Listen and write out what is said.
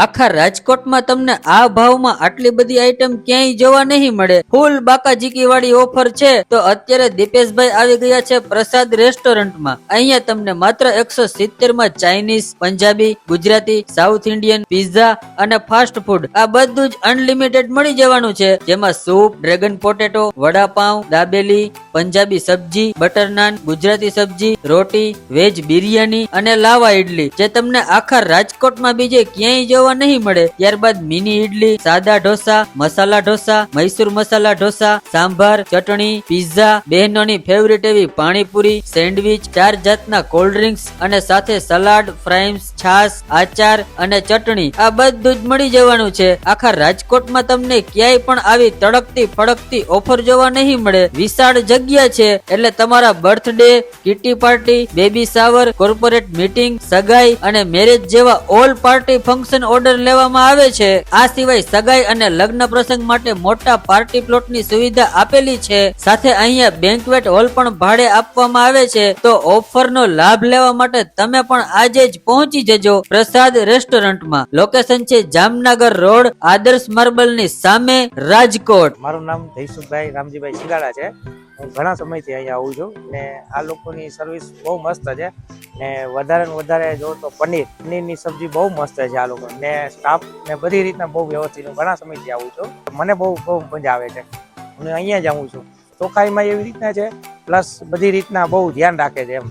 આખા રાજકોટમાં તમને આ ભાવમાં આટલી બધી આઈટમ ક્યાંય જોવા નહીં મળે. ફૂલ બાકાજીકી વાળી ઓફર છે. તો અત્યારે દીપેશભાઈ આવી ગયા છે પ્રસાદ રેસ્ટોરન્ટમાં. અહીંયા તમને માત્ર 170 માં Chinese, Punjabi, Gujarati, south Indian, pizza અને ફાસ્ટ ફૂડ આ બધું જ અનલિમિટેડ મળી જવાનું છે. જેમાં soup, dragon potato, vada pav, dabeli, Punjabi સબ્જી, બટર નાન, ગુજરાતી સબ્જી, રોટી, વેજ બિરિયાની અને લાવા ઇડલી જે તમને આખા રાજકોટમાં બીજે ક્યાંય જોવા નહીં મળે. ત્યારબાદ મિની ઇડલી, સાદા ઢોસા, મસાલા ઢોસા, મૈસૂર મસાલા ઢોસા, સાંભાર, ચટણી, પિઝા, બહેનોની ફેવરિટ એવી પાણીપુરી, સેન્ડવિચ, 4 જાતના કોલ્ડ ડ્રિંક્સ અને સાથે સલાડ, ફ્રાઈમ્સ, છાશ, આચાર અને ચટણી આ બધું જ મળી જવાનું છે. આખા રાજકોટમાં તમને ક્યાંય પણ આવી તડકતી ફડકતી ઓફર જોવા નહીં મળે. વિશાળ જગ્યા છે એટલે તમારા birthday, kitty party, baby shower, corporate meeting, સગાઈ અને મેરેજ જેવા ઓલ પાર્ટી ફંક્શન ઓર્ડર લેવામાં આવે છે. આ સિવાય સગાઈ અને લગ્ન પ્રસંગ માટે મોટા પાર્ટી પ્લોટની સુવિધા આપેલી છે. સાથે અહીંયા બેન્ક્વેટ હોલ પણ ભાડે આપવામાં આવે છે. તો ઓફરનો લાભ લેવા માટે તમે પણ આજે જ પહોંચી જજો પ્રસાદ રેસ્ટોરન્ટમાં. લોકેશન છે જામનગર રોડ, આદર્શ માર્બલની સામે, રાજકોટ. મારું નામ જયસુખભાઈ રામજીભાઈ શિગાડા છે. હું ઘણા સમયથી અહીંયા આવું છું ને આ લોકોની સર્વિસ બહુ મસ્ત છે ને વધારે જો તો પનીરની સબ્જી બહુ મસ્ત છે આ લોકો ને સ્ટાફ ને બધી રીતના બહુ વ્યવસ્થિત. હું ઘણા સમયથી આવું છું, મને બહુ મજા આવે છે. હું અહીંયા જ આવું છું. ચોખ્ખાઈમાં એવી રીતના છે પ્લસ બધી રીતના બહુ ધ્યાન રાખે છે એમ.